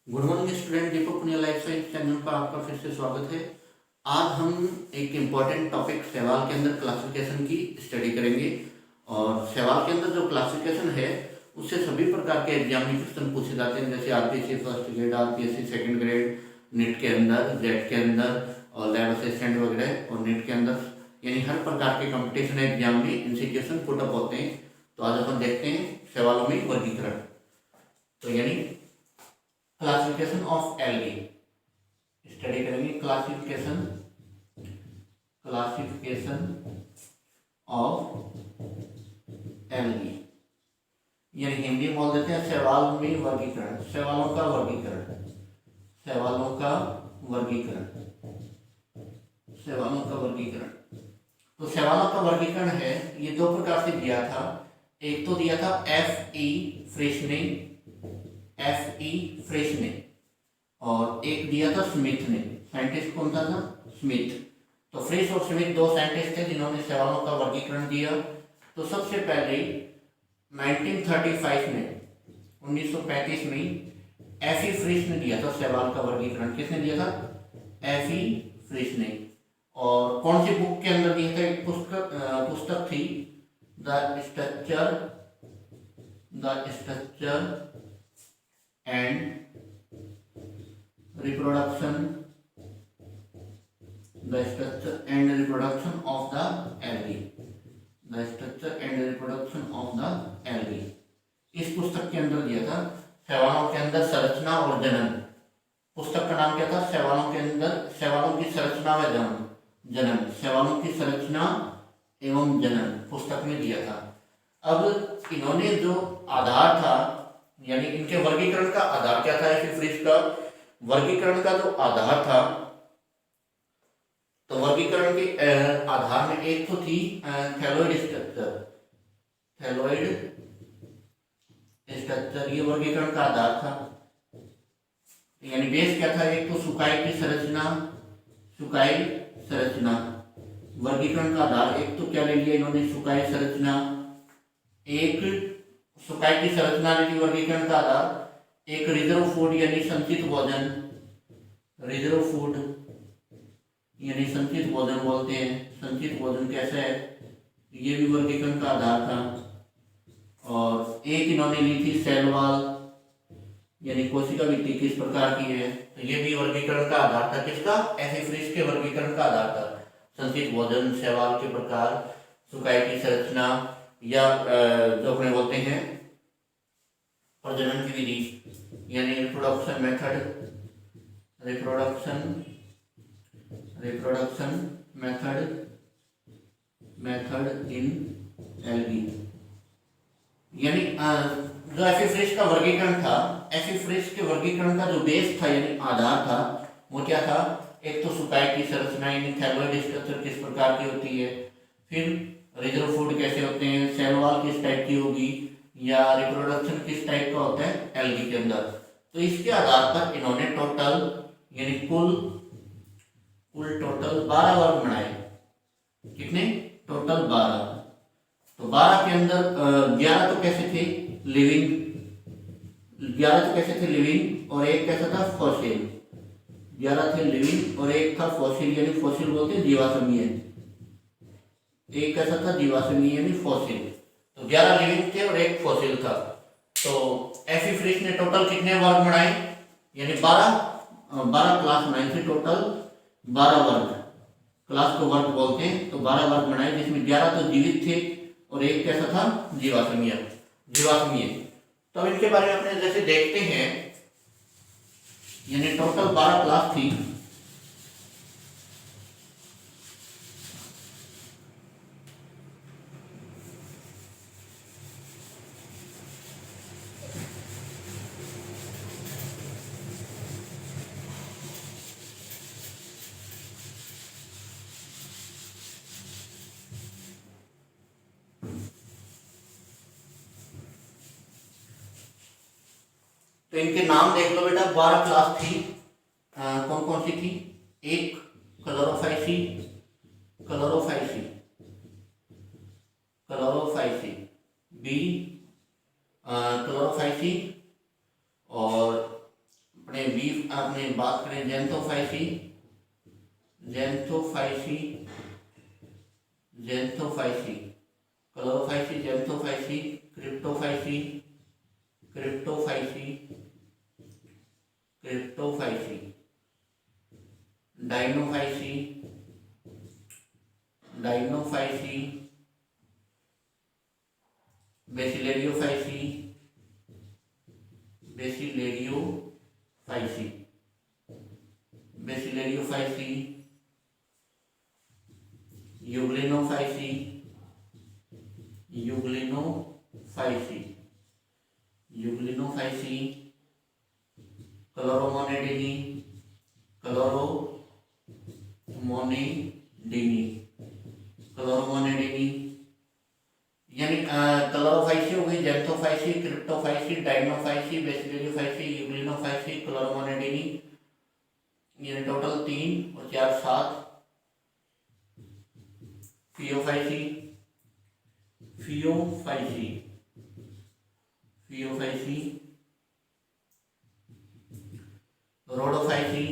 Good morning student, दीपक Punia life science channel पर आपका फिर से स्वागत है। आज हम एक इम्पॉर्टेंट टॉपिक सवाल के अंदर क्लासिफिकेशन की स्टडी करेंगे। और सवाल के अंदर जो क्लासिफिकेशन है उससे सभी प्रकार के एग्जाम में क्वेश्चन पूछे जाते हैं, जैसे RPSC first grade, RPSC second grade, NEET के अंदर, जेट के अंदर और लैब असिस्टेंट वगैरह, और नीट के अंदर, यानी हर प्रकार के कंपटीशन एग्जाम में इनसे क्वेश्चन पुटअप होते हैं। तो आज अपन देखते हैं सवालों में वर्गीकरण। तो यानी क्लासिफिकेशन ऑफ एल्गी स्टडी करेंगे। क्लासिफिकेशन ऑफ एल्गी, यानी हिंदी में बोल देते हैं सवाल में वर्गीकरण, सवालों का वर्गीकरण, सवालों का वर्गीकरण, सवालों का वर्गीकरण। तो सवालों का वर्गीकरण है, ये दो प्रकार से दिया था। एक तो दिया था F.E. फ्रेश ने, और एक दिया था स्मिथ ने। साइंटिस्ट कौन था? स्मिथ। तो फ्रेश और स्मिथ दो साइंटिस्ट थे जिन्होंने सवालों का वर्गीकरण दिया। तो सबसे पहले 1935 में, 1935 में F.E. फ्रेश ने दिया था सवाल का वर्गीकरण। किसने दिया था? F.E. फ्रेश ने। और कौन सी बुक के अंदर दिया था? एक पुस्तक थी, the structure and reproduction of the algae, the structure and reproduction of the algae. इस पुस्तक के अंदर दिया था सवालों के अंदर संरचना और जनन। पुस्तक का नाम क्या था? सवालों के अंदर, सवालों की संरचना व जनन, सवालों की संरचना एवं जनन पुस्तक में दिया था। अब इन्होंने जो आधार था, यानी इनके वर्गीकरण का आधार क्या था? F.E. फ्रेश का वर्गीकरण का जो आधार था, तो वर्गीकरण के आधार में एक तो थी थैलोइड स्ट्रक्चर, ये वर्गीकरण का आधार था। यानी बेस क्या था? एक तो सुकाई की संरचना, सुकाई संरचना वर्गीकरण का आधार। एक तो क्या ले लिया इन्होंने? सुकाई संरचना। एक सुकाई की संरचना ली वर्गीकरण का आधार। एक रिजर्व फूड यानी संचित भोजन, रिजर्व फूड यानी संचित भोजन बोलते हैं। संचित भोजन कैसा है, ये भी वर्गीकरण का आधार था। और एक इन्होंने ली थी सेल वॉल, यानी कोशिका भित्ति किस प्रकार की है, तो ये भी वर्गीकरण का आधार था। किसका? F.E. फ्रेश के वर्गीकरण का आधार था। संचित भोजन, शैवाल के प्रकार, सुकाई की संरचना, या जो अपने बोलते हैं प्रजनन की विधि, यानी रिप्रोडक्शन मेथड इन एल्गी। यानी जो F.E. फ्रेश का वर्गीकरण था, F.E. फ्रेश के वर्गीकरण का जो बेस था यानी आधार था, वो क्या था? एक तो सुकाई की संरचना यानी थैलोइड स्ट्रक्चर किस प्रकार की होती है, फिर रिजर्व फूड कैसे होते हैं, सेल वॉल किस टाइप की होगी, या रिप्रोडक्शन किस टाइप का होता है एल्गी के अंदर। तो इसके आधार पर इन्होंने टोटल, यानी कुल टोटल 12 वर्ग बनाए। कितने? टोटल 12। तो 12 के अंदर 11 तो कैसे थे? लिविंग, 11 तो कैसे थे? लिविंग, और एक कैसा था? फॉसिल। 11 थे लिविंग और एक था फॉसिल, यानी फॉसिल बोलते हैं जीवाश्मीय। एक कैसा था? जीवाश्मीय यानी फॉसिल। तो 11 लिविंग थे और एक फॉसिल था। तो F.E. फ्रेश ने टोटल कितने वर्ग बनाए? यानी 12 क्लास बनाई थी, टोटल 12 वर्ग। क्लास को वर्ग बोलते हैं। तो 12 वर्ग बनाए, जिसमें 11 तो जीवित थे और एक कैसा था? जीवाश्मीय। तो अब इनके बारे में अपने जैसे देखते हैं, यानी टोटल 12 क्लास थी। तो इनके नाम देख लो बेटा। 12 क्लास थी। कौन कौन सी थी? एक क्लोरोफाइसी, बी क्लोरोफाइसी, और अपने बी आपने बात करें जेंथोफाइसी, जेंथोफाइसी, जेंथोफाइसी, क्लोरोफाइसी, जेंथोफाइसी, क्रिप्टोफाइसी, क्रिप्टोफाइसी, क्रिप्टोफाइसी, डाइनोफाइसी, डाइनोफाइसी, बेसिलेरियोफाइसी, बेसिलेरियोफाइसी, बेसिलेरियोफाइसी, यूग्लिनोफाइसी, यूग्लिनोफाइसी, यूग्लिनोफाइसी, क्लोरोमोनेडिनी, क्लोरोमोनेडिनी, क्लोरोमोनेडिनी, यानी क्लोरोफाइसी हो गई, जेंथोफाइसी, क्रिप्टोफाइसी, डाइनोफाइसी, बेसिलेरियोफाइसी, यूग्लिनोफाइसी, क्लोरोमोनेडिनी, ये टोटल 3 और 4 7। Phaeophyceae, Phaeophyceae, Phaeophyceae, Rhodophyceae,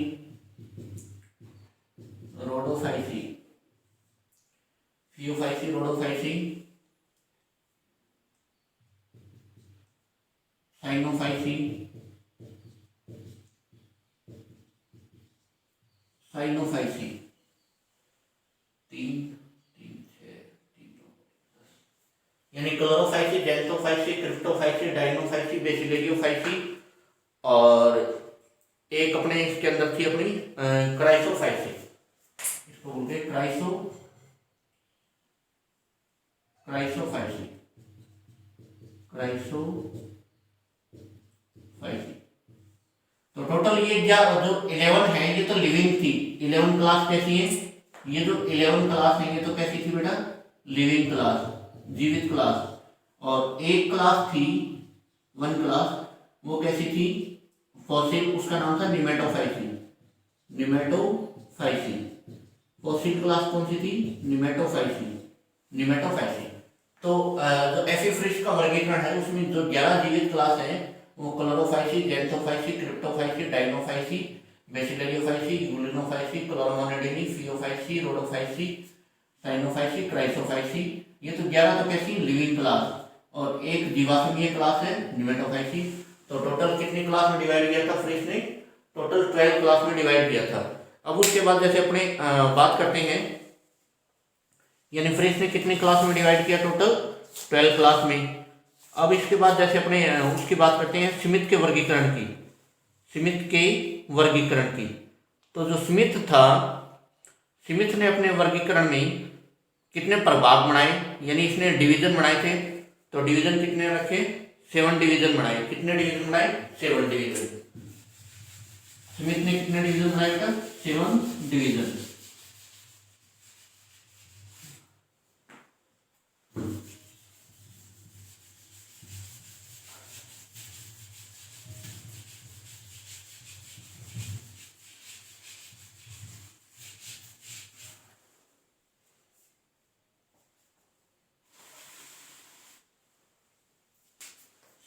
Rhodophyceae, Phaeophyceae, Rhodophyceae, Cyanophyceae, Cyanophyceae, 3 3 6 3 यानी क्लोरोफाइसी, जेंथोफाइसी, क्रिप्टोफाइसी, डाइनोफाइसी, बेसिलेरियोफाइसी, और एक अपने इसके अंदर थी अपनी क्राइसोफाइसी, इसको बोलते हैं क्राइसोफाइसी, क्राइसोफाइसी। तो टोटल ये जो 11 है ये तो लिविंग थी। 11 क्लास कैसी है? ये जो 11 क्लास है ये तो कैसी थी बेटा? लिविंग क्लास, जीवित क्लास। और एक क्लास थी, 1 क्लास, वो कैसी थी? फॉसिल, उसका नाम था निमेटोफाइसी, निमेटोफाइसी। फॉसिल क्लास कौन सी थी? निमेटोफाइसी, निमेटोफाइसी। तो जो एफिफ्रिश का वर्गीकरण है उसमें जो 11 जीवित क्लास है वो क्लोरोफाइसी, जेंथोफाइसी, क्रिप्टोफाइसी, डाइनोफाइसी, बेसिलेरियोफाइसी, यूग्लिनोफाइसी, क्लोरोमोनेडिनी, फियोफाइसी, रोडोफाइसी, साइनोफाइसी, क्राइसोफाइसी। ये तो 11 तो कैसी लिविंग क्लास, और एक जीवाश्मीय क्लास है निमेटोफाइसी। तो टोटल कितनी क्लास में डिवाइड किया था फ्रिश ने? टोटल 12 क्लास में डिवाइड किया था। अब उसके बाद जैसे अपने बात करते हैं, यानी फ्रिश ने कितनी क्लास में डिवाइड किया? टोटल 12 क्लास में। अब इसके बाद जैसे अपने उसकी बात करते हैं स्मिथ के वर्गीकरण की, स्मिथ के वर्गीकरण की। तो जो स्मिथ था, स्मिथ ने अपने वर्गीकरण में कितने प्रभाग बनाए, यानी इसने डिवीजन बनाए थे। तो डिवीजन कितने रखे? 7 डिवीजन बनाए। कितने डिवीजन बनाए? 7 डिवीजन। स्मिथ ने कितने डिवीजन बनाए था? 7 डिवीजन।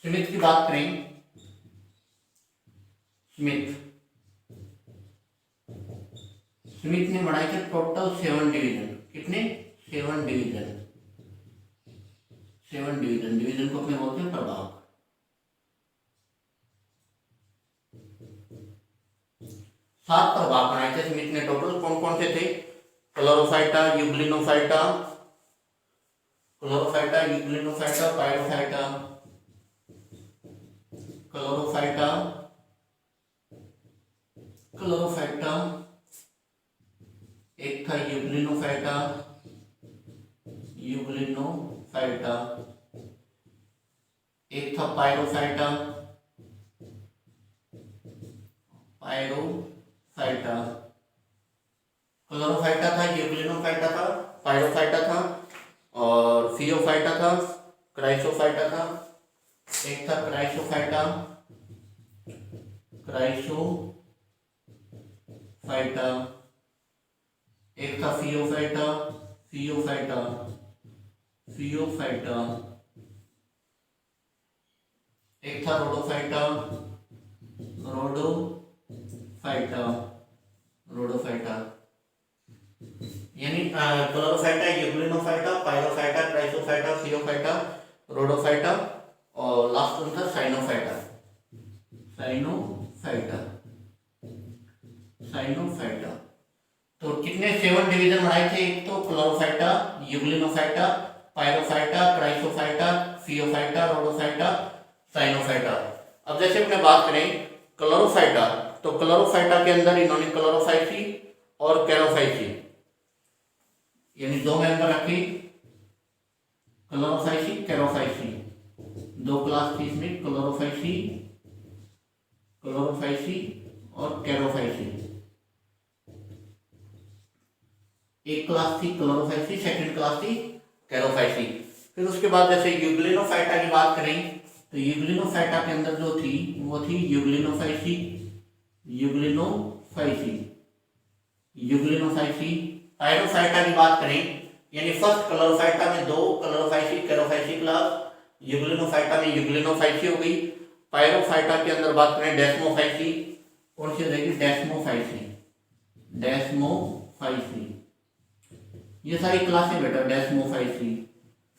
स्मिथ की बात करें, स्मिथ ने बनाए थे टोटल 7 डिवीजन। कितने? 7 डिवीजन। 7 डिवीजन, डिवीजन को अपने बोलते हैं प्रभाग। 7 प्रभाग बनाए थे स्मिथ ने टोटल। कौन कौन से थे? क्लोरोफाइटा, यूग्लिनोफाइटा, क्लोरोफाइटा, यूग्लिनोफाइटा, पायरोफाइटा, क्लोरोफाइटा, क्लोरोफाइटा, एक था यूग्लिनोफाइटा, यूग्लिनोफाइटा, एक था पायरोफाइटा, पायरोफाइटा। क्लोरोफाइटा था, यूग्लिनोफाइटा था, पायरोफाइटा था, और फियोफाइटा था, क्राइसोफाइटा था। एक था क्राइसोफाइटा, क्राइसोफाइटा, एक था फियोफाइटा, फियोफाइटा, फियोफाइटा, एक था रोडोफाइटा, रोडोफाइटा, रोडोफाइटा, यानी क्लोरोफाइटा, यूग्लिनोफाइटा, पायरोफाइटा, क्राइसोफाइटा, थियोफाइटा, रोडोफाइटा और लास्ट वन था साइनोफाइटा। साइनोफाइटा, साइनोफाइटा। तो कितने 7 डिवीजन बनाए थे? एक तो क्लोरोफाइटा, यूग्लिनोफाइटा, पायरोफाइटा, क्राइसोफाइटा, थियोफाइटा, रोडोफाइटा, साइनोफाइटा। अब जैसे अपने बात करें क्लोरोफाइटा, तो क्लोरोफाइटा के अंदर इन्होंने क्लोरोफाइसी और कैरोफाइसी, यानी दो मेंबर रखे, क्लोरोफाइसी, कैरोफाइसी, दो क्लास थी इसमें, क्लोरोफाइसी, क्लोरोफाइसी और कैरोफाइसी। एक क्लास थी क्लोरोफाइसी, सेकंड क्लास थी कैरोफाइसी। फिर उसके बाद जैसे यूग्लिनोफाइटा की बात करें तो यूग्लिनोफाइटा के अंदर जो थी वो थी यूग्लिनोफाइसी, यूग्लिनोफाइसी, यूग्लिनोफाइसी। पायरोफाइटा की बात करें यानी फर्स्ट क्लोरोफाइटा में दो क्लोरोफाइसी कैरोफाइसी क्लास, यूग्लिनोफाइटा में यूग्लिनोफाइसी हो गई। पायरोफाइटा के अंदर बात करें डेस्मोफाइसी, कौन सी हो जाएगी? डेस्मोफाइसी, डेस्मोफाइसी। ये सारी क्लासें बेटा डेस्मोफाइसी।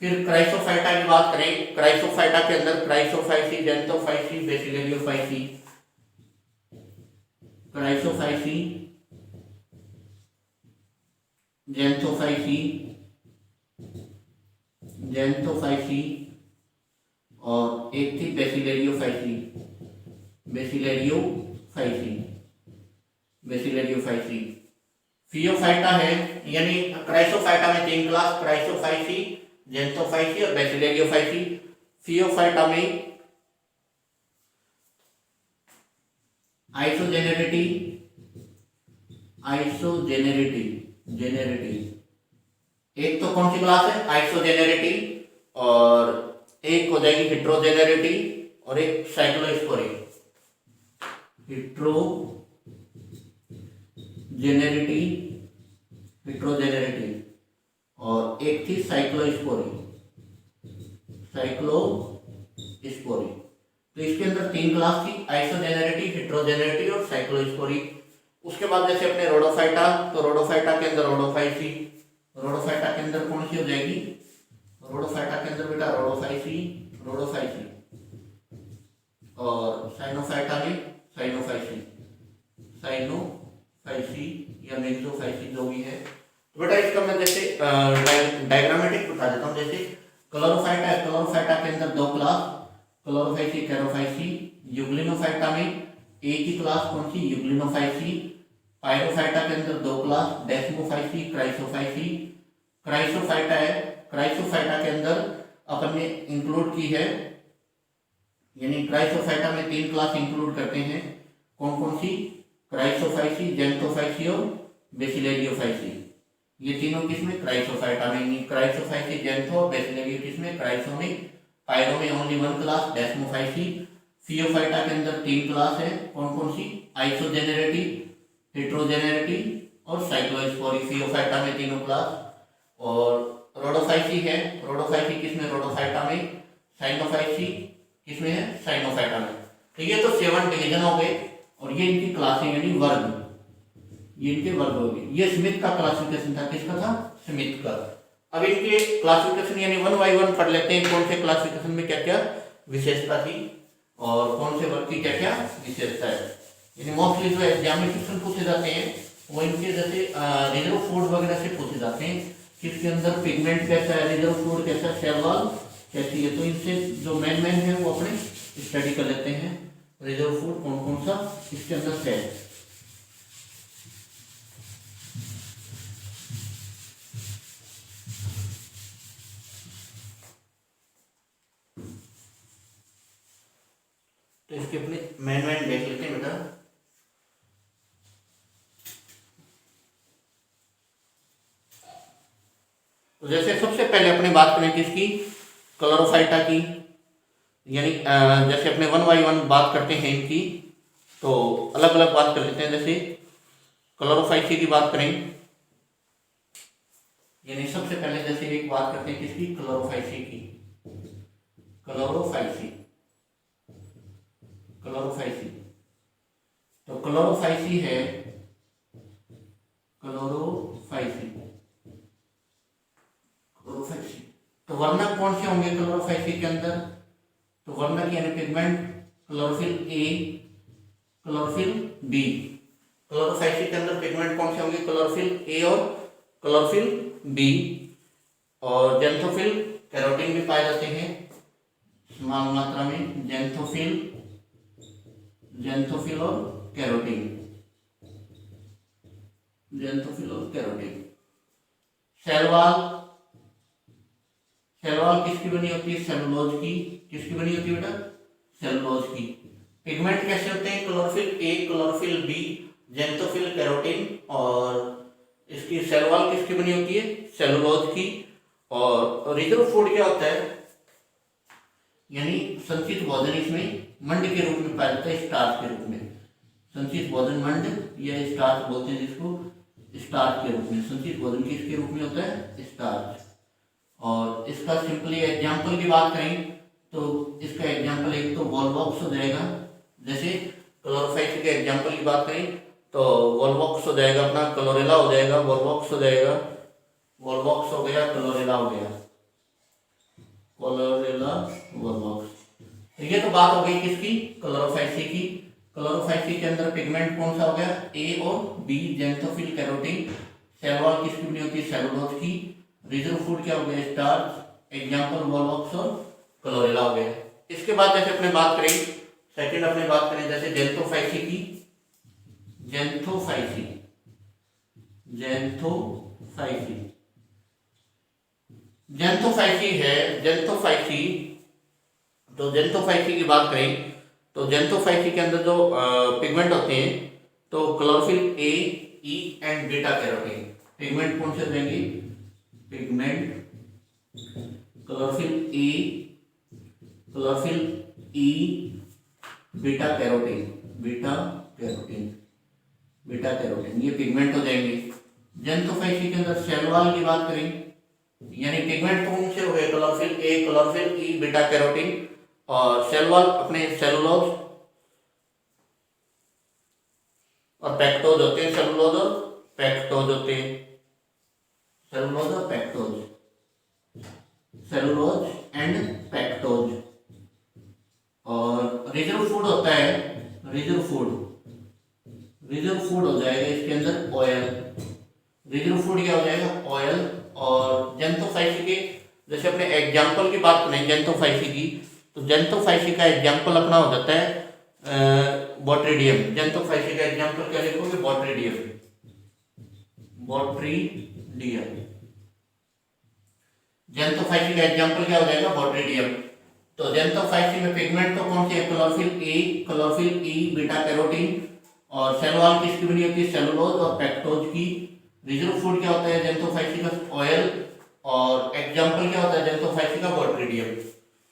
फिर क्राइसोफाइटा की बात करें, क्राइसोफाइटा के अंदर क्राइसोफाइसी, जेंथोफाइसी, बेसिलेरियोफाइसी, क्राइसोफाइसी, जेंथोफाइसी, जेंथोफाइसी और एक थी बेसिलेरियोफाइसी, बेसिलेरियोफाइसी, बेसिलेरियोफाइसी। फियोफाइटा है, यानी क्राइसोफाइटा में 3 क्लास, क्राइसोफाइसी, जेंथोफाइसी और बेसिलेरियोफाइसी। फियोफाइटा में आइसोजेनेरिटी, आइसोजेनेरिटी, जेनेरिटी, एक तो कौन सी क्लास है? आइसोजेनेरिटी, और एक हो जाएगी हेट्रोजेनेरिटी और एक साइक्लोस्पोरी, हेट्रोजेनेरिटी, हेट्रोजेनेरिटी और एक थी साइक्लोस्पोरी, साइक्लोस्पोरी। तो इसके अंदर 3 क्लास थी, आइसोजेनेरिटी, हेट्रोजेनेरिटी और साइक्लोस्पोरी। उसके बाद जैसे अपने रोडोफाइटा, तो रोडोफाइटा के अंदर रोडोफाइसी, रोडोफाइटा के अंदर कौन सी हो जाएगी? रोडोफाइटा के अंदर बेटा रोडोफाइसी, रोडोफाइसी और साइनोफाइटा में साइनोफाइसी, साइनोफाइसी या मेसोफाइसी जो भी है। तो बेटा इसका मैं जैसे डायग्रामेटिक बता देता हूँ। जैसे क्लोरोफाइटा है, क्लोरोफाइटा के अंदर 2 क्लास, क्लोरोफाइसी, कैरोफाइसी। यूग्लिनोफाइटा में एक ही क्लास, कौन सी? यूग्लिनोफाइसी। पायरोफाइटा के अंदर 2 क्लास, डेस्मोफाइसी, क्राइसोफाइसी। क्राइसोफाइटा है, क्राइसोफाइटा के अंदर अपन ने इंक्लूड की है, यानी क्राइसोफाइटा में 3 क्लास इंक्लूड करते हैं, कौन कौन सी? क्राइसोफाइसी, जेंथोफाइसी और बेसिलेरियोफाइसी। ये तीनों किसमें? क्राइसोफाइटा में। क्राइसोफाइसी, जेंथो, बेसिलेरियो किसमें? क्राइसो में। पायरो में ओनली 1 क्लास, डेस्मोफाइसी। फियोफाइटा के अंदर 3 क्लास है, कौन कौन सी? आइसोजेनेरिटी, हेट्रोजेनेरिटी और साइक्लोस्पोरी। फियोफाइटा में तीनों क्लास। और रोडोफाइसी है, रोडोफाइसी किसमें? रोडोफाइटा में। साइनोफाइसी किसमें है? साइनोफाइटा में। तो ये तो 7 डिवीजन हो गए और ये इनकी क्लासें यानी वर्ग, ये इनके वर्ग हो गए। ये स्मिथ का क्लासिफिकेशन था, किसका था? स्मिथ का। अब इनके क्लासिफिकेशन यानी 1 बाय 1 पढ़ लेते हैं, कौन से क्लासिफिकेशन में क्या क्या विशेषता थी और कौन से वर्ग की क्या क्या विशेषता है। यानी मोस्टली जो एग्जाम में क्वेश्चन पूछे जाते हैं वो इनके जैसे रिजर्व फूड वगैरह से पूछे जाते हैं, किसके अंदर पिगमेंट कैसा है, रिजर्व फूड कैसा है, सेल वॉल कैसी है। तो इनसे जो मेन है वो अपने स्टडी कर लेते हैं। रिजर्व फूड कौन कौन सा इसके अंदर है। तो इसके अपने मेन देख लेते हैं बेटा। तो जैसे सबसे पहले अपने बात करें किसकी? क्लोरोफाइटा की, यानी जैसे अपने 1 बाय 1 बात करते हैं इनकी, तो अलग अलग बात कर लेते हैं। जैसे क्लोरोफाइसी की बात करें, यानी सबसे पहले जैसे एक बात करते हैं किसकी? क्लोरोफाइसी की। Chlorophyceae, Chlorophyceae. तो क्लोरोफाइसी है, क्लोरोफाइसी, क्लोरोफाइसी। तो वर्णक कौन से होंगे क्लोरोफाइसी के अंदर? तो वर्णक यानी पिगमेंट क्लोरोफिल ए, क्लोरोफिल बी। क्लोरोफाइसी के अंदर पिगमेंट कौन से होंगे? क्लोरोफिल ए और क्लोरोफिल बी। और जेंथोफिल कैरोटीन भी पाए जाते हैं समान मात्रा में, जेंथोफिल, जेंथोफिल और कैरोटीन, जेंथोफिल और carotene. Cell wall, cell wall किसकी बनी होती है? सेलुलोज की। किसकी बनी होती है बेटा? सेलुलोज की। पिगमेंट कैसे होते हैं? Chlorophyll A, chlorophyll B, xanthophyll, carotene. और इसकी सेल वॉल किसकी बनी होती है? सेलुलोज की। और रिजर्व फूड क्या होता है? यानी संचित भोजन इसमें मंड के रूप में पाया जाता है, स्टार्च के रूप में। संचित भोजन मंड या स्टार्च बोलते हैं जिसको, स्टार्च के रूप में। संचित भोजन किसके रूप में होता है? स्टार्च। और इसका सिंपली एग्जाम्पल की बात करें तो इसका एग्जाम्पल एक तो वॉलवॉक्स हो जाएगा। जैसे क्लोरोफाइसी के एग्जाम्पल की बात करें तो वॉलवॉक्स हो जाएगा, अपना क्लोरेला हो जाएगा, वॉलवॉक्स हो जाएगा, वॉलवॉक्स हो गया, क्लोरेला हो गया, क्लोरेला, वॉलवॉक्स। तो ये तो बात हो गई किसकी? क्लोरोफाइसी की। क्लोरोफाइसी के अंदर पिगमेंट कौन सा हो गया? ए और B, xanthophyll, carotene. Cell wall किसकी बनी होती है? सेलुलोज की। रिजर्व फूड क्या हो गया? स्टार्च। एग्जाम्पल वॉलवॉक्स और क्लोरेला हो गया। इसके बाद जैसे अपने बात करें, सेकंड अपने बात करें जैसे जेंथोफाइसी की, जेंथोफाइसी, जेंथोफाइसी, जेंथोफाइसी है, जेंथोफाइसी। तो जेंथोफाइसी की बात करें तो जेंथोफाइसी के अंदर जो पिगमेंट होते हैं तो chlorophyll a, e and beta carotene. Pigment कौन से रहेंगे? पिगमेंट क्लोरोफिल ए, chlorophyll e, beta carotene, beta carotene, beta carotene, ये पिगमेंट हो जाएंगे। जेंथोफाइसी के अंदर सेल वॉल की बात करें यानी पिगमेंट कौन से हो गए? Chlorophyll A, chlorophyll e, beta carotene. और सेल वॉल अपने सेलुलोज और पैक्टोज होते हैं, सेलुलोज और पैक्टोज होते हैं, सेलुलोज और पैक्टोज, सेलुलोज एंड पैक्टोज। और रिजर्व फूड होता है, रिजर्व फूड, रिजर्व फूड हो जाएगा इसके अंदर ऑयल। रिजर्व फूड क्या हो जाएगा? ऑयल। और जेंथोफाइसी के जैसे अपने एग्जाम्पल की बात करें जेंथोफाइसी की तो जेंथोफाइसी का एग्जाम्पल अपना हो जाता है बोट्रीडियम। जेंथोफाइसी का एग्जाम्पल क्या लिखोगे? बोट्रीडियम, बोट्रीडियम। जेंथोफाइसी का एग्जाम्पल क्या हो जाएगा? बोट्रीडियम। तो जेंथोफाइसी में पिगमेंट तो कौन से? Chlorophyll A, chlorophyll e, beta carotene. और सेल वॉल किसकी बनी होती है? सेलुलोज और पैक्टोज की। रिजर्व फूड क्या होता है जेंथोफाइसी का? ऑयल। और एग्जाम्पल क्या होता है जेंथोफाइसी का? बोट्रीडियम।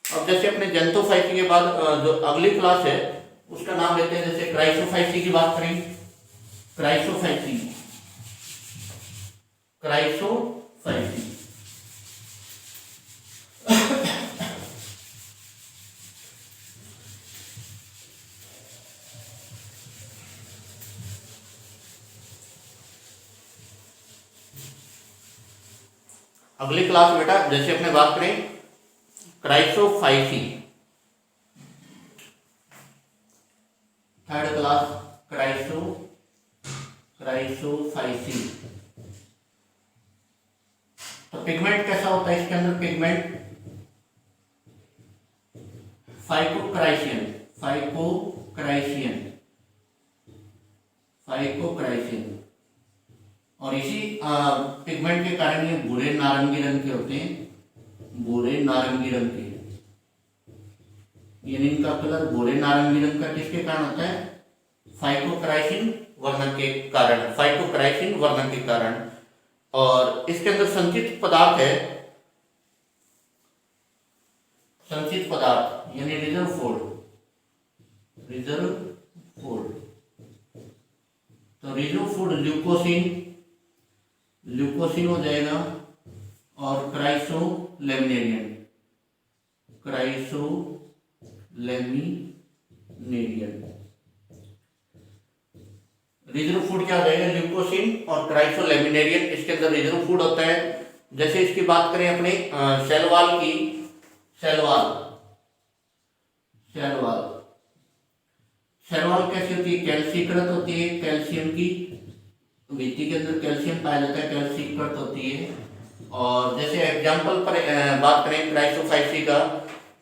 अब जैसे अपने जेंथोफाइसी के बाद जो अगली क्लास है उसका नाम लेते हैं, जैसे क्राइसोफाइसी की बात करें, क्राइसोफाइसी, क्राइसोफाइसी। अगली क्लास बेटा जैसे अपने बात करें क्राइसोफाइसी, थर्ड क्लास क्राइसोफाइसी। तो पिगमेंट कैसा होता है इसके अंदर? पिगमेंट फाइकोक्राइसियन, फाइकोक्राइसियन, फाइकोक्राइसियन। और इसी पिगमेंट के कारण ये भूरे नारंगी रंग के होते हैं, भूरे नारंगी रंग के। यानी इनका कलर भूरे नारंगी रंग का किसके कारण होता है? फाइकोक्राइसिन वर्णन के कारण, फाइकोक्राइसिन वर्णन के कारण। और इसके अंदर संचित पदार्थ है, संचित पदार्थ यानी रिजर्व फूड, रिजर्व फूड। तो रिजर्व फूड ल्यूकोसिन, ल्यूकोसिन हो जाएगा। और क्राइसोलेमिनेरियन, क्राइसोलेमिनेरियन। रिजर्व फूड क्या हो जाएगा, ल्यूकोसिन और क्राइसोलेमिनेरियन इसके अंदर रिजर्व फूड होता है। जैसे इसकी बात करें अपने सेल वॉल की, सेल वॉल कैसी होती है, कैल्सीकृत होती है, कैल्शियम की भित्ति के अंदर कैल्शियम पाया जाता है, कैल्सीकृत होती है। और जैसे एग्जाम्पल पर बात करें क्राइसोफाइसी का,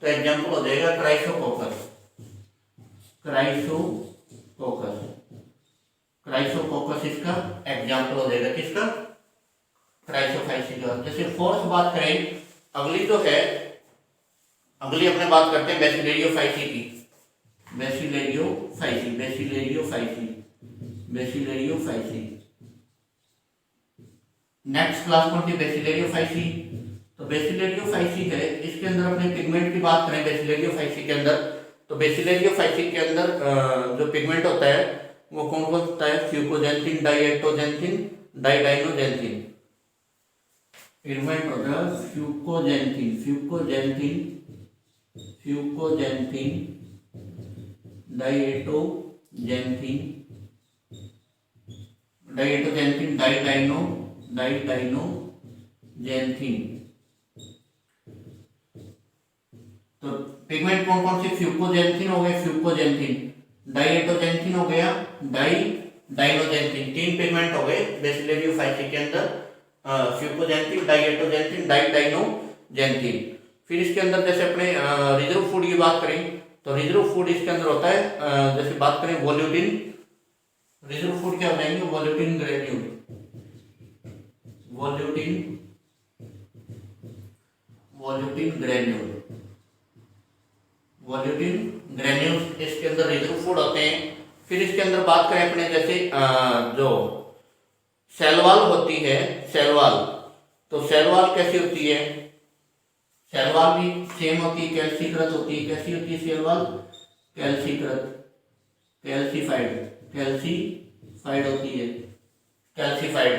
तो एग्जाम्पल हो जाएगा क्राइसोकोकस। क्राइसोकोकस इसका एग्जाम्पल हो जाएगा, किसका, क्राइसोफाइसी का। जैसे फोर्थ बात करें, अगली जो है, अगली अपने बात करते हैं बेसिलेरियोफाइसी की। बेसिलेरियोफाइसी नेक्स्ट क्लास कौन सी, बेसिलेरियोफाइसी। तो बेसिलेरियोफाइसी है, इसके अंदर अपने पिगमेंट की बात करें बेसिलेरियोफाइसी के अंदर, तो बेसिलेरियोफाइसी के अंदर जो पिगमेंट होता है वो कौन कौन होता है, फ्यूकोजेंथिन, डाइएटोजेंथिन, डाइडाइनोजेंथिन। पिगमेंट होता है फ्यूकोजेंथिन, डाइएटोजेंथिन, डाइडाइनोजेंथिन। तो पिगमेंट कौन कौन से, फ्यूकोजेंथिन हो गया, डाइएटोजेंथिन हो गया, डाइनोजेंथिन। तीन पिगमेंट हो गए बेसिलेरियोफाइसी के अंदर, फ्यूकोजेंथिन, डाइएटोजेंथिन, डाइडाइनोजेंथिन। फिर इसके अंदर जैसे अपने रिजर्व फूड की बात करें, तो रिजर्व फूड इसके अंदर होता है, जैसे बात करें वोल्यूटिन, रिजर्व फूड क्या हो जाएंगे, वोल्यूटिन ग्रेन्यूल इसके अंदर रिजर्व फूड होते हैं। फिर इसके अंदर बात करें अपने जैसे जो सेल वॉल होती है, तो सेल वॉल कैसी होती है, सेल वॉल भी सेम होती है, कैल्सीकृत होती है। कैसी होती है सेल वॉल, कैल्सीफाइड होती है, कैल्सीफाइड।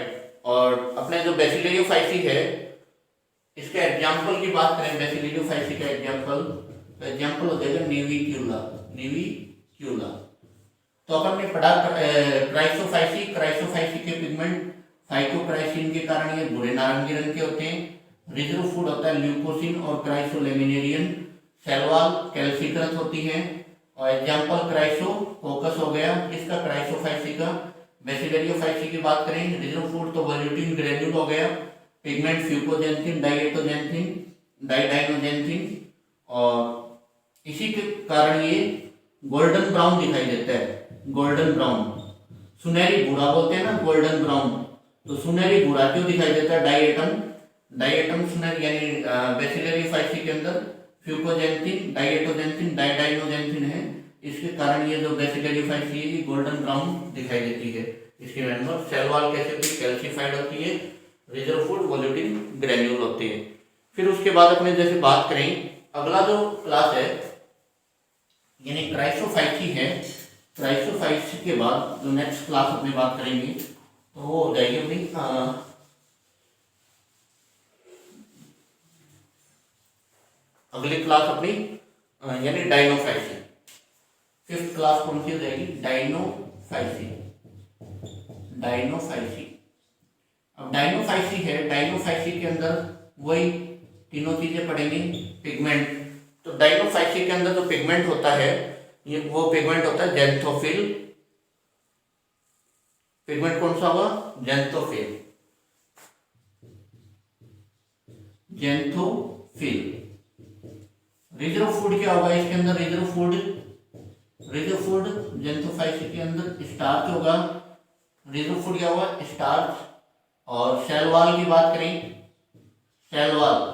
और अपने जो बेसिलेरियोफाइसी है, इसके एग्जाम्पल की बात करें, बेसिलेरियोफाइसी का एग्जाम्पल हो जाएगा निविक्यूला। तो अपन ने पढ़ा क्राइसोफाइसी के पिगमेंट फाइटोक्राइसिन के कारण ये भूरे नारंगी रंग के होते हैं। रिजर्व फूड होता है ल्यूकोसिन और क्राइसोलेमिनेरियन। सेल वॉल कैल्सीकृत होती है। और एग्जाम्पल क्राइसोकोकस हो गया इसका, क्राइसोफाइसी का। बेसिलेरियोफाइसी की बात करें, रिजर्व फूड तो वोल्यूटिन ग्रेन्यूल हो गया, पिगमेंट फ्यूकोजेंथिन, डाइएटोजेंथिन, डाइडाइनोजेंथिन। और इसी के कारण ये गोल्डन ब्राउन दिखाई देता है, गोल्डन ब्राउन, सुनहरी भूरा बोलते हैं ना, गोल्डन ब्राउन। तो सुनहरी भूरा क्यों दिखाई देता है, डाइएटम सुनहरी, यानी बेसिलेरियोफाइसी के अंदर फ्यूकोजेंथिन, डाइएटोजेंथिन, डाइडाइनोजेंथिन है, इसके कारण ये जो बेसिलेरियोफाइसी है ये गोल्डन ब्राउन दिखाई देती है। इसके मेंबर सेल वॉल कैसे होती है, कैल्सीफाइड होती है, रिजर्व फूड वोल्यूटिन ग्रेन्यूल होती है। फिर उसके बाद अपने जैसे बात करें, अगला जो क्लास है यानी क्राइसोफाइसी है, क्राइसोफाइसी के बाद जो नेक्स्ट क्लास अपनी बात करेंगे तो वो हो जाएगी अपनी अगली क्लास अपनी यानी डाइनोफाइसी। फिफ्थ क्लास कौन सी हो जाएगी, डाइनोफाइसी। अब डाइनोफाइसी है, डाइनोफाइसी के अंदर वही तीनों चीजें पढ़ेंगे। पिगमेंट, तो डाइनोफाइसी के अंदर जो पिगमेंट होता है ये वो पिगमेंट होता है जेंथोफिल। पिगमेंट कौन सा होगा, जेंथोफिल। रिजर्व फूड क्या होगा इसके अंदर, रिजर्व फूड जेंथोफाइसी के अंदर स्टार्च होगा। रिजर्व फूड क्या होगा, स्टार्च। और सेल वॉल की बात करें, सेल वॉल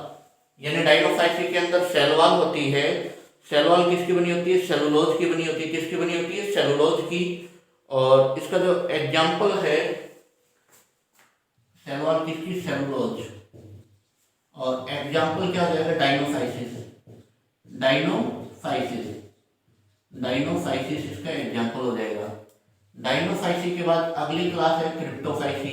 यानी डाइनोफाइसी के अंदर सेल वॉल होती है। सेल वॉल किसकी बनी होती है, सेलुलोज की बनी होती है। किसकी बनी होती है, सेलुलोज की। और इसका जो एग्जाम्पल है सेल वॉल किसकी, सेलुलोज। और एग्जाम्पल क्या हो जाएगा, डाइनोफाइसिस इसका एग्जाम्पल हो जाएगा। डाइनोफाइसी के बाद अगली क्लास है क्रिप्टोफाइसी।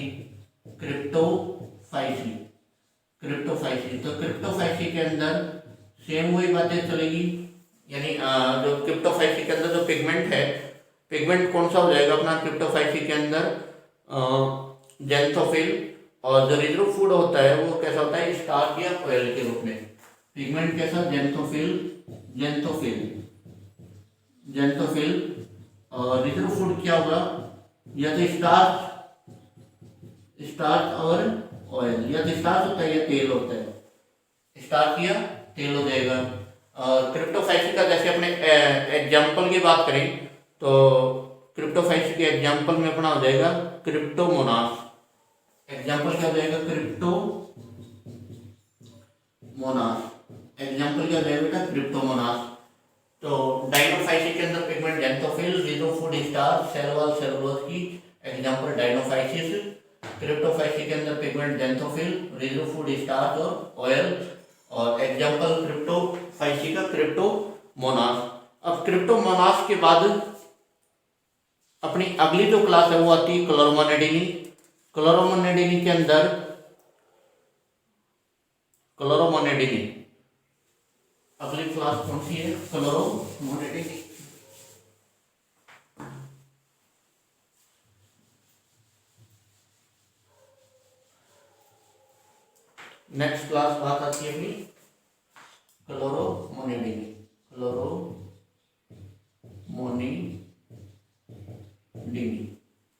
तो क्रिप्टोफाइसी के अंदर सेम वही बातें चलेगी, यानी जो क्रिप्टोफाइसी के अंदर जो पिगमेंट है पिगमेंट कौन सा हो जाएगा अपना क्रिप्टोफाइसी के अंदर, जेंथोफिल। और जो रिजर्व फूड होता है वो कैसा होता है, स्टार्च या ऑयल के रूप में। पिगमेंट कैसा, जेंथोफिल, जेंथोफिल, जेंथोफिल। और रिजर्व फूड क्या होगा, या तो स्टार्च, स्टार्च और ऑयल, या तो स्टार्च होता है या तेल होता है, स्टार्च या तेल हो जाएगा। और क्रिप्टोफाइसी का जैसे अपने एग्जाम्पल की बात करें तो क्रिप्टोफाइसी के एग्जाम्पल में अपना हो जाएगा क्रिप्टोमोनास। एग्जाम्पल क्या हो जाएगा, क्रिप्टोमोनास। एग्जाम्पल क्या हो जाएगा बेटा, क्रिप्टोमोनास। तो डाइनोफाइसी के अंदर pigment xanthophyll, reserve food starch, cell wall cellulose की एग्जाम्पल डाइनोफाइसिस। क्रिप्टोफाइसी के अंदर pigment xanthophyll, reserve food starch और ऑयल। और एग्जाम्पल क्रिप्टोफाइसी का क्रिप्टोमोनास। अब क्रिप्टोमोनास के बाद अपनी अगली जो क्लास है वो आती है क्लोरोमोनेडिनी। क्लोरोमोनेडिनी के अंदर, क्लोरोमोनेडिनी अगली क्लास कौन सी है, क्लोरोमोनेडिनी। नेक्स्ट क्लास बात आती है अपनी क्लोरोमोनेडिनी, क्लोरोमोनेडिनी।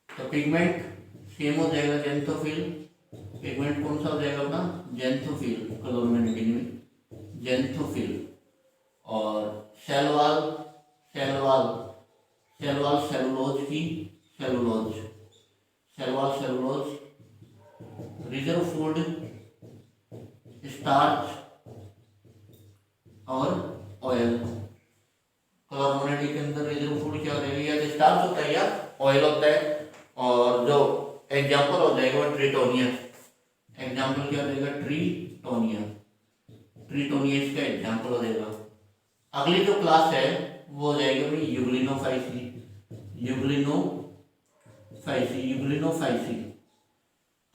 तो पिगमेंट सेम हो जाएगा जेंथोफिल। पिगमेंट कौन सा हो जाएगा अपना, जेंथोफिल, क्लोरोमोनेडिनी में जेंथोफिल। और cell wall, cell wall, cell wall cellulose की cellulose, cell wall cellulose. Reserve food starch और ऑयल। क्लोरोमोनेडिनी के अंदर रिजर्व फूड क्या हो जाएगा, या तो स्टार्च होता है या ऑयल होता है। और जो एग्जाम्पल हो जाएगा वो ट्रिटोनिया। एग्जाम्पल क्या हो जाएगा, ट्रिटोनिया, ट्रिटोनिया इसका एग्जाम्पल हो जाएगा। अगली जो क्लास है वो हो जाएगी अपनी यूग्लिनोफाइसी, यूग्लिनोफाइसी, यूग्लिनोफाइसी।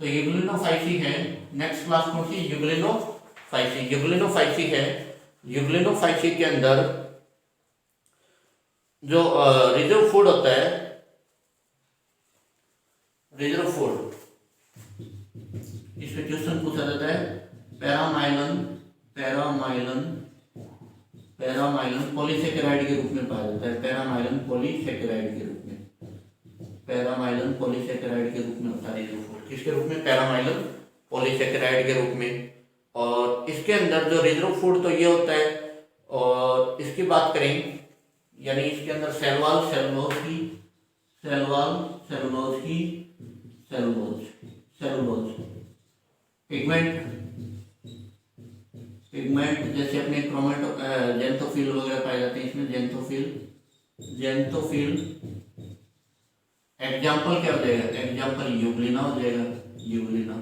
तो यूग्लिनोफाइसी है, नेक्स्ट क्लास कौन सी, यूग्लिनोफाइसी। यूग्लिनोफाइसी है, यूग्लिनोफाइसी के अंदर जो रिजर्व फूड होता है, रिजर्व फूड, इसमें क्वेश्चन पूछा जाता है पैरामाइलन, पैरामाइलन, पैरामाइलन पॉलीसेकेराइड के रूप में पाया जाता है। पैरामाइलन पॉलीसेकेराइड के रूप में, पैरामाइलन पॉलीसेकेराइड के रूप में होता है रिजर्व फूड। किसके रूप में, पैरामाइलन पॉलीसेकेराइड के रूप में। और इसके अंदर जो रिजर्व फूड तो ये होता है। और इसकी बात करें यानी इसके अंदर सेल वॉल सेलुलोज की, सेल वॉल सेलुलोज की सेलुलोज, सेलुलोज। पिगमेंट, पिगमेंट जैसे अपने क्रोमेटो जेंथोफिल वगैरह पाए जाते हैं इसमें, जेंथोफिल, जेंथोफिल। एग्जाम्पल क्या हो जाएगा, एग्जाम्पल यूग्लिना हो जाएगा, यूग्लिना।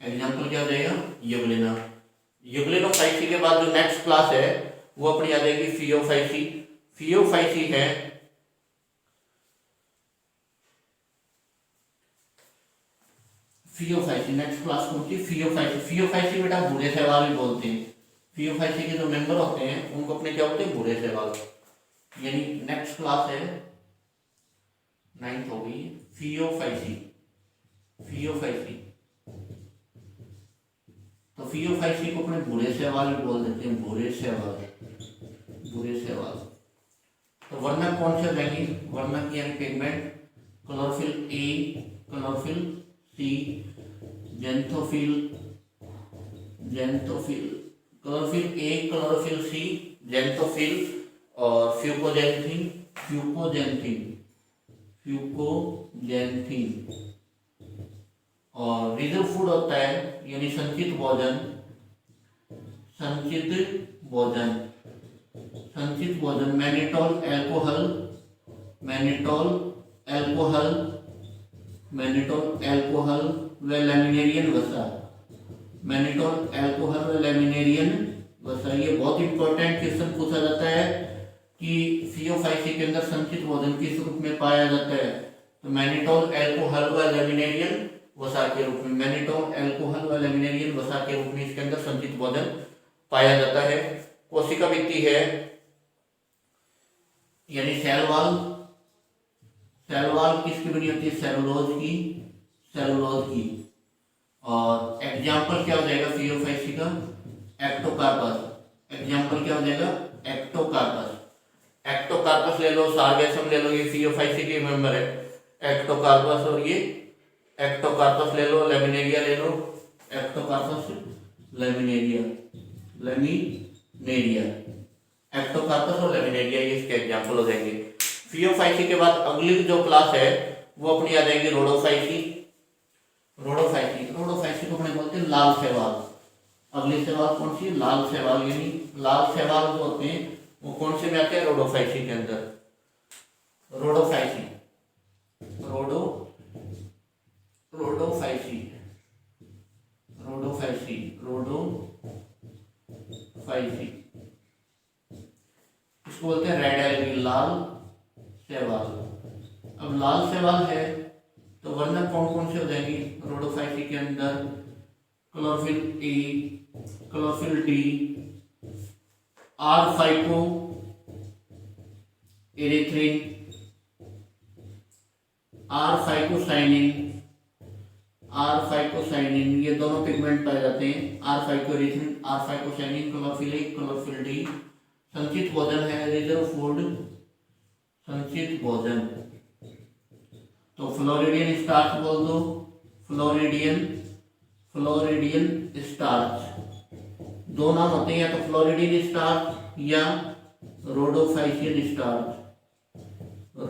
एग्जाम्पल क्या हो जाएगा, यूग्लिना। यूग्लिनोफाइसी के बाद जो नेक्स्ट क्लास है वो अपनी आ जाएगी फियोफाइसी। फियोफाइसी है, फियोफाइसी नेक्स्ट क्लास कौन सी, फियोफाइसी। फियोफाइसी बेटा बूढ़े शैवाल भी बोलते हैं। फियोफाइसी के जो मेंबर होते हैं उनको अपने क्या बोलते हैं, बूढ़े शैवाल। यानी नेक्स्ट क्लास है 9th होगी फियोफाइसी, फियोफाइसी। तो फियोफाइसी को अपने बूढ़े शैवाल भी बोल देते हैं, बूढ़े शैवाल, बूढ़े शैवाल। तो वर्णक कौन से रहेंगे, वर्णक यानी पिगमेंट, क्लोरोफिल ए, chlorophyll c, xanthophyll, xanthophyll, chlorophyll ए, क्लोरोफिल सी, जेंथोफिल। और फ्यूकोजेंथिन, फ्यूकोजेंथिन, फ्यूकोजेंथिन। और रिजर्व फूड होता है यानी संचित भोजन, संचित भोजन, संचित भोजन। Mannitol alcohol, mannitol alcohol, mannitol alcohol व लैमिनेरियन वसा, मैनिटोल एल्कोहल व लैमिनेरियन वसा। ये बहुत इंपॉर्टेंट क्वेश्चन पूछा जाता है कि फियोफाइसी के अंदर संचित भोजन किस रूप में पाया जाता है। तो मैनिटोल एल्कोहल व लैमिनेरियन वसा के रूप में, मैनिटोल एल्कोहल व लैमिनेरियन वसा के रूप में इसके अंदर संचित भोजन पाया जाता है। कोशिका भित्ति है यानी सेल वॉल, सेल वॉल किसकी बनी होती है? सेलुलोज की, सेलुलोज की। और एग्जाम्पल क्या हो जाएगा फियोफाइसी का? एक्टोकार्पस। एग्जाम्पल क्या हो जाएगा? एक्टोकार्पस। एक्टोकार्पस ले लो, सार्गेसम ले लो, ये फियोफाइसी के मेंबर है। एक्टोकार्पस और ये एक्टोकार्पस ले लो, लेमिनेरिया ले लो, एक्टोकार्पस लेमिनेरिया, लेमिनेरिया, एक्टोकार्पस और लेमिनेरिया, ये इसके एग्जाम्पल हो जाएंगे। फियोफाइसी के बाद अगली जो क्लास है वो अपनी आ जाएगी रोडोफाइसी। रोडोफाइसी, रोडोफाइसी को अपने बोलते हैं लाल शैवाल। अगली शैवाल कौन सी? लाल शैवाल। यानी लाल शैवाल जो होते हैं वो कौन से में आते हैं? रोडोफाइसी के अंदर। रोडोफाइसी, रोडोफाइसी, रोडोफाइसी, रोडोफाइसी, इसको बोलते हैं रेड एल्गी, लाल शैवाल। अब लाल शैवाल है तो वर्णन कौन कौन से हो जाएंगी रोडोफाइसी के अंदर? क्लोरोफिल ए, chlorophyll D, R phycoerythrin, R phycocyanin, R phycocyanin, ये दोनों पिगमेंट पाए जाते हैं। R phycoerythrin, R phycocyanin, chlorophyll ए, क्लोरोफिल डी। संचित भोजन है, रिजर्व फूड, संचित भोजन। तो फ्लोरिडियन स्टार्च बोल दो, फ्लोरिडियन, फ्लोरिडियन स्टार्च। दो नाम होते हैं, या तो फ्लोरिडियन स्टार्च या रोडोफाइसियन स्टार्च,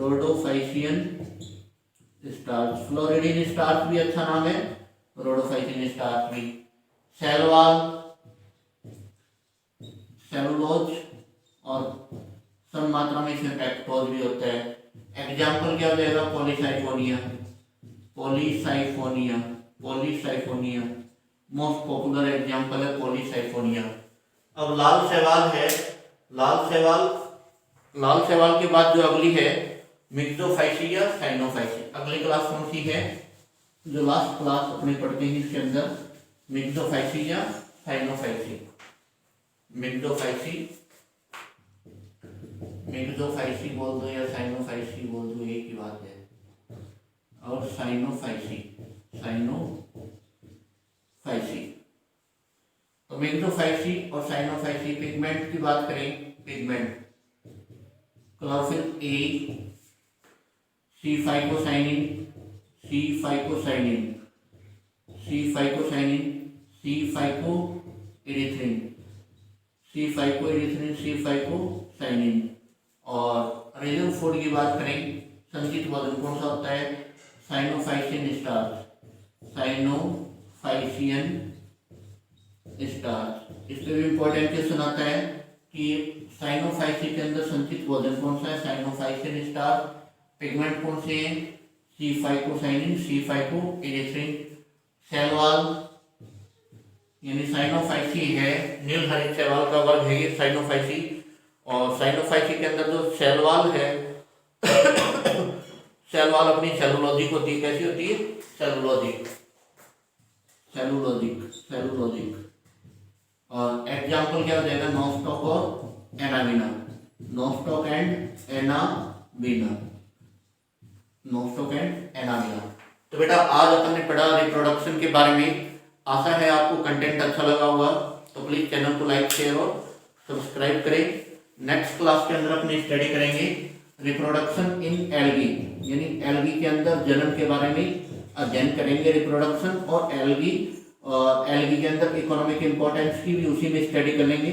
रोडोफाइसियन स्टार्च। फ्लोरिडियन स्टार्च भी अच्छा नाम है, रोडोफाइसियन स्टार्च भी। सेल वॉल, सेलुलोज और सम मात्रा में इसमें पेक्टोज भी होता है। एग्जाम्पल क्या हो जाएगा? Polysiphonia, Polysiphonia, Polysiphonia most popular example है पॉलीसाइफोनिया। अब लाल शैवाल है, लाल शैवाल, लाल शैवाल के बाद जो अगली है मिक्सोफाइसी या साइनोफाइसी। अगली क्लास कौन सी है? जो लास्ट क्लास अपने पढ़ते हैं इसके अंदर मिक्सोफाइसी या साइनोफाइसी। मिक्सोफाइसी, मिक्सोफाइसी बोल दो या साइनोफाइसी बोल दो, एक ही बात है। और साइनोफाइसी, साइनोफाइसी। तो मिक्सोफाइसी और साइनोफाइसी। पिगमेंट की बात करें, पिगमेंट क्लोरोफिल ए, सी फाइकोसाइनिन, सी फाइकोसाइनिन, सी फाइकोसाइनिन, सी फाइको एरिथ्रिन, सी फाइको एरिथ्रिन, सी फाइकोसाइनिन। और रिजर्व फूड की बात करें, संचित भोजन कौन सा होता है? Cyanophycean starch, cyanophycean starch. इसमें भी इंपॉर्टेंट क्वेश्चन आता है कि साइनोफाइसी के अंदर संचित भोजन कौन सा है? Cyanophycean starch. पिगमेंट कौन से हैं? सी फाइकोसाइनिन, सी फाइको एरिथ्रिन। सेल वॉल यानी साइनोफाइसी है, नील हरित शैवाल का वर्ग है ये साइनोफाइसी। और साइनोफाइसी के अंदर जो सेल वॉल है सेल वॉल अपनी सेलुलोजिक होती है। कैसी होती है? Cellulosic, cellulosic, cellulosic. और एग्जाम्पल क्या हो जाएगा? नोस्टॉक और एनाविना, नोस्टॉक एंड एनाविना, नोस्टॉक एंड एनाविना। तो बेटा आज अपन ने पढ़ा रिप्रोडक्शन के बारे में। आशा है आपको कंटेंट अच्छा लगा होगा। तो प्लीज चैनल को लाइक, शेयर और सब्सक्राइब करें। नेक्स्ट क्लास के अंदर अपनी स्टडी करेंगे रिप्रोडक्शन इन एल्गी, यानी एल्गी के अंदर जनन के बारे में अध्ययन करेंगे। रिप्रोडक्शन और एल्गी, और एल्गी के अंदर इकोनॉमिक इंपॉर्टेंस की भी उसी में स्टडी कर लेंगे।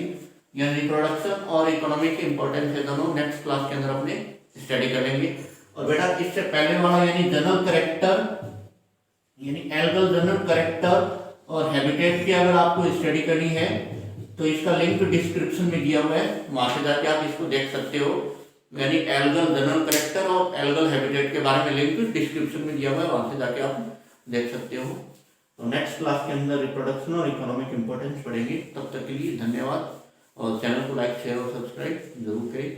यानी रिप्रोडक्शन और इकोनॉमिक इंपॉर्टेंस है दोनों नेक्स्ट क्लास के अंदर अपने स्टडी कर लेंगे। और बेटा इससे पहले वाला यानी जनरल करेक्टर, यानी एल्गल जनरल करेक्टर और हैबिटेट की अगर आपको स्टडी करनी है तो इसका लिंक डिस्क्रिप्शन में दिया हुआ है, वहां से जाके आप इसको देख सकते हो। यानी एल्गल जनरल करेक्टर और एल्गल हैबिटेट के बारे में लिंक डिस्क्रिप्शन में दिया हुआ है, वहां से जाके आप देख सकते हो। तो नेक्स्ट क्लास के अंदर रिप्रोडक्शन और इकोनॉमिक इंपॉर्टेंस पढ़ेंगे। तब तक के लिए धन्यवाद और चैनल को लाइक, शेयर और सब्सक्राइब जरूर करें।